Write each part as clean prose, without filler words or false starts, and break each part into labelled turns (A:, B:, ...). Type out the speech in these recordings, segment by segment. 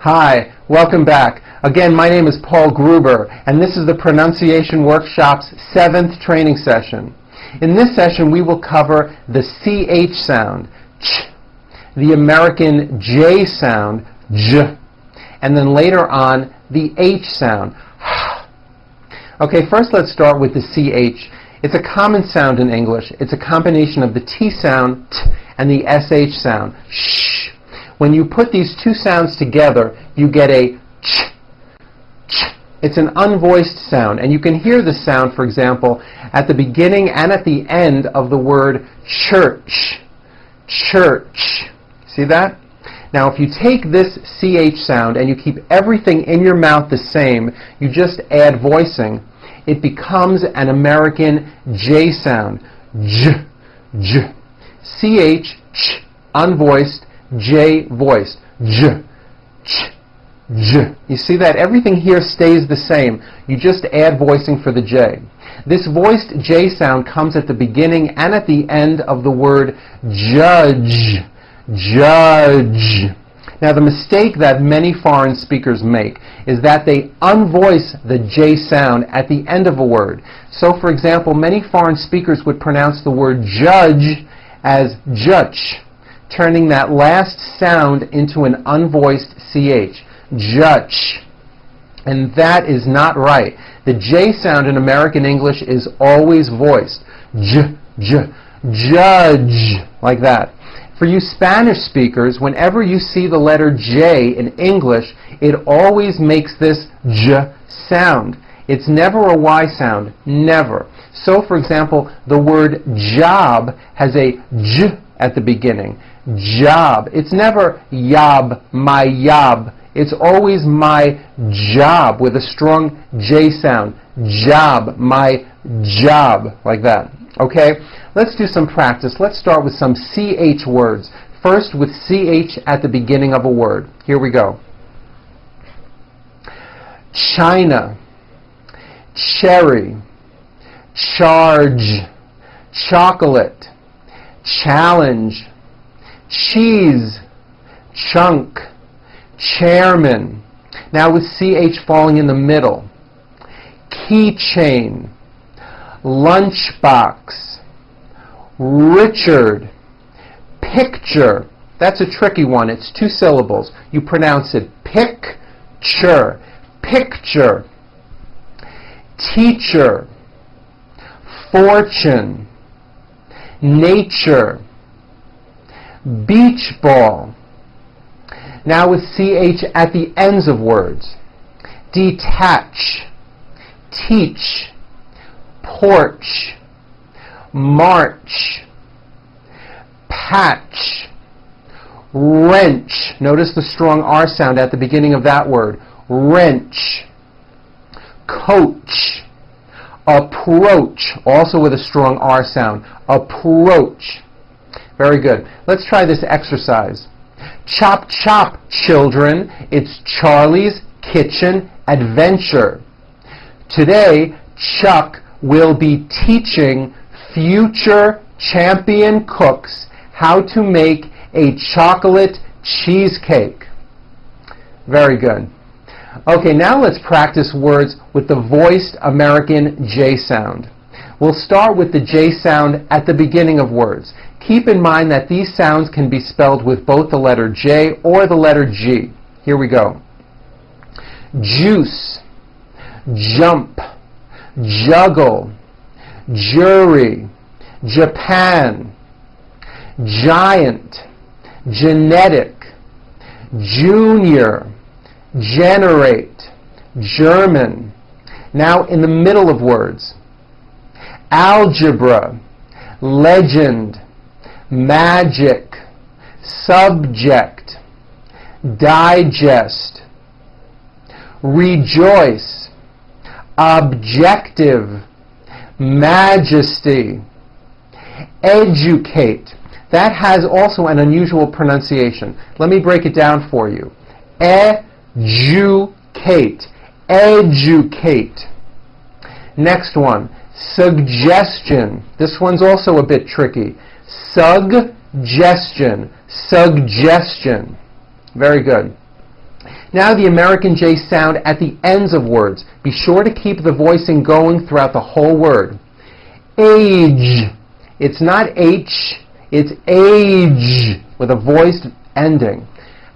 A: Hi, welcome back. Again, my name is Paul Gruber, and this is the Pronunciation Workshop's 7th training session. In this session, we will cover the CH sound, ch, the American J sound, j, and then later on, the H sound, h. Okay, first let's start with the CH. It's a common sound in English. It's a combination of the T sound, t, and the SH sound, sh. When you put these two sounds together, you get a ch, ch. It's an unvoiced sound, and you can hear the sound, for example, at the beginning and at the end of the word church, church. See that? Now, if you take this CH sound and you keep everything in your mouth the same, you just add voicing, it becomes an American J sound, j, j. CH, ch, unvoiced, J voiced, j, ch, j. You see that? Everything here stays the same. You just add voicing for the J. This voiced J sound comes at the beginning and at the end of the word judge, judge. Now, the mistake that many foreign speakers make is that they unvoice the J sound at the end of a word. So, for example, many foreign speakers would pronounce the word judge as judge, turning that last sound into an unvoiced CH, judge. And that is not right. The J sound in American English is always voiced, j, j, judge, like that. For you Spanish speakers, whenever you see the letter J in English, it always makes this j sound. It's never a Y sound, never. So, for example, the word job has a j at the beginning. Job. It's never yob, my yob. It's always my job with a strong J sound. Job, my job, like that. Okay? Let's do some practice. Let's start with some CH words. First with CH at the beginning of a word. Here we go. China, cherry, charge, chocolate, challenge, cheese, chunk, chairman. Now with CH falling in the middle. Keychain, lunchbox, Richard, picture. That's a tricky one. It's 2 syllables. You pronounce it picture, picture. Teacher, fortune, nature, beach ball. Now with CH at the ends of words. Detach, teach, porch, march, patch, wrench. Notice the strong R sound at the beginning of that word. Wrench, coach, approach, also with a strong R sound. Approach. Very good. Let's try this exercise. Chop, chop, children. It's Charlie's Kitchen Adventure. Today, Chuck will be teaching future champion cooks how to make a chocolate cheesecake. Very good. Okay, now let's practice words with the voiced American J sound. We'll start with the J sound at the beginning of words. Keep in mind that these sounds can be spelled with both the letter J or the letter G. Here we go. Juice, jump, juggle, jury, Japan, giant, genetic, junior, generate, German. Now in the middle of words. Algebra, legend, magic, subject, digest, rejoice, objective, majesty, educate. That has also an unusual pronunciation. Let me break it down for you. Educate, educate. Next one, suggestion. This one's also a bit tricky. Suggestion, suggestion. Very good. Now the American J sound at the ends of words. Be sure to keep the voicing going throughout the whole word. Age. It's not H, it's age with a voiced ending.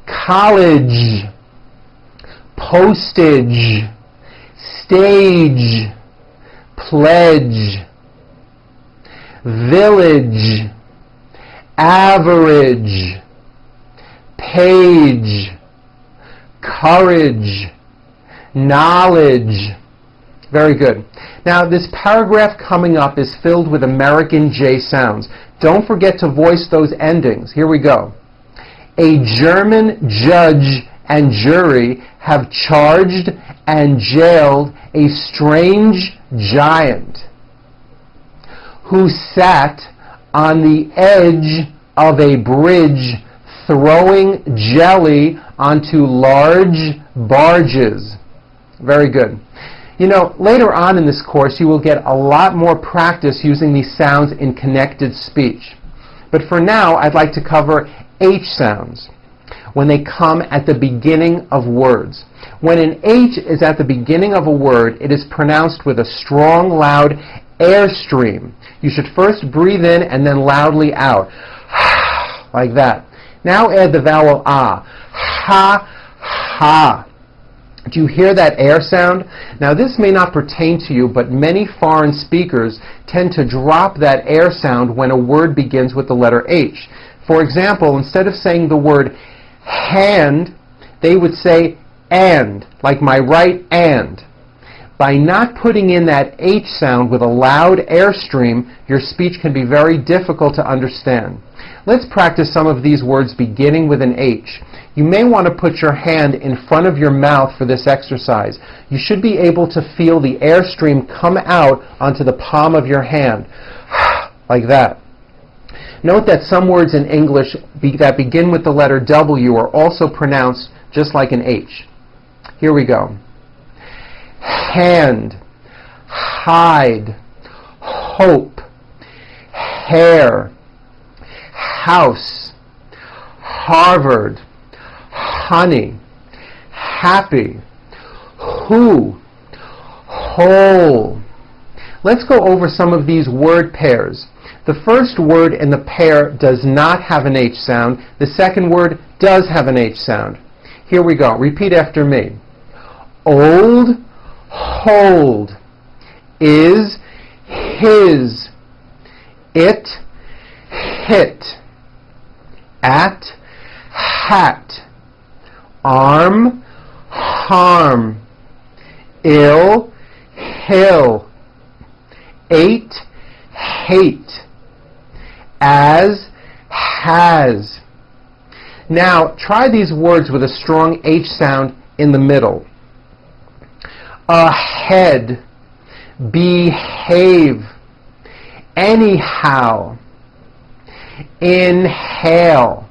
A: College. Postage. Stage. Pledge. Village. Average. Page. Courage. Knowledge. Very good. Now this paragraph coming up is filled with American J sounds. Don't forget to voice those endings. Here we go. A German judge and jury have charged and jailed a strange giant who sat on the edge of a bridge throwing jelly onto large barges. Very good. You know, later on in this course you will get a lot more practice using these sounds in connected speech. But for now I'd like to cover H sounds when they come at the beginning of words. When an H is at the beginning of a word, it is pronounced with a strong, loud airstream. You should first breathe in and then loudly out. Like that. Now add the vowel ah. Ha, ha. Do you hear that air sound? Now this may not pertain to you, but many foreign speakers tend to drop that air sound when a word begins with the letter H. For example, instead of saying the word hand, they would say and, like my right and. By not putting in that H sound with a loud airstream, your speech can be very difficult to understand. Let's practice some of these words beginning with an H. You may want to put your hand in front of your mouth for this exercise. You should be able to feel the airstream come out onto the palm of your hand, like that. Note that some words in English that begin with the letter W are also pronounced just like an H. Here we go. Hand, hide, hope, hair, house, Harvard, honey, happy, who, whole. Let's go over some of these word pairs. The first word in the pair does not have an H sound. The second word does have an H sound. Here we go. Repeat after me. Old, hold, is, his, it, hit, at, hat, arm, harm, ill, hill, ate, hate, as, has. Now try these words with a strong H sound in the middle. Ahead, behave, anyhow, inhale,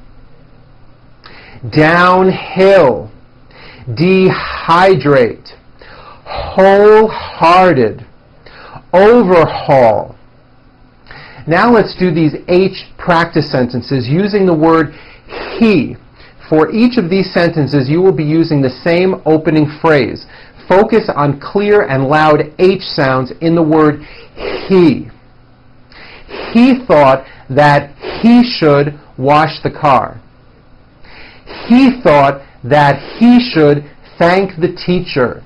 A: downhill, dehydrate, wholehearted, overhaul. Now let's do these H practice sentences using the word he. For each of these sentences you will be using the same opening phrase. Focus on clear and loud H sounds in the word he. He thought that he should wash the car. He thought that he should thank the teacher.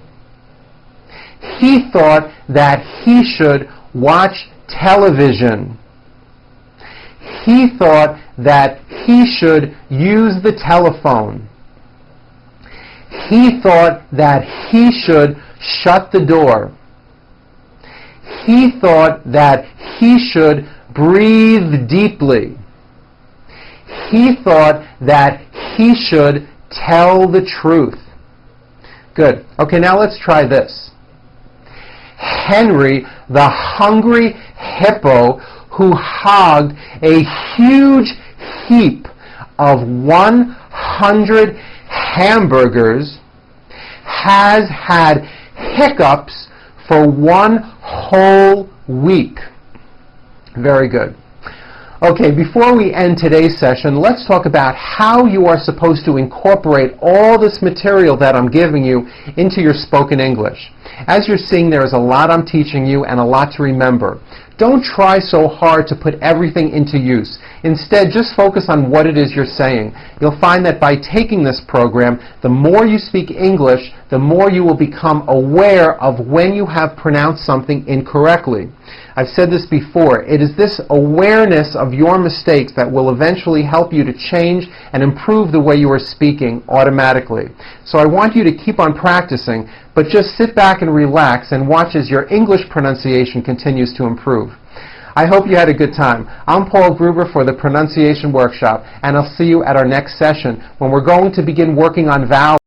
A: He thought that he should watch television. He thought that he should use the telephone. He thought that he should shut the door. He thought that he should breathe deeply. He thought that he should tell the truth. Good. Okay, now let's try this. Henry, the hungry hippo who hogged a huge heap of 100 hamburgers, has had hiccups for 1 whole week. Very good. Okay, before we end today's session, let's talk about how you are supposed to incorporate all this material that I'm giving you into your spoken English. As you're seeing, there is a lot I'm teaching you and a lot to remember. Don't try so hard to put everything into use. Instead, just focus on what it is you're saying. You'll find that by taking this program, the more you speak English, the more you will become aware of when you have pronounced something incorrectly. I've said this before, it is this awareness of your mistakes that will eventually help you to change and improve the way you are speaking automatically. So I want you to keep on practicing, but just sit back and relax and watch as your English pronunciation continues to improve. I hope you had a good time. I'm Paul Gruber for the Pronunciation Workshop, and I'll see you at our next session when we're going to begin working on vowels.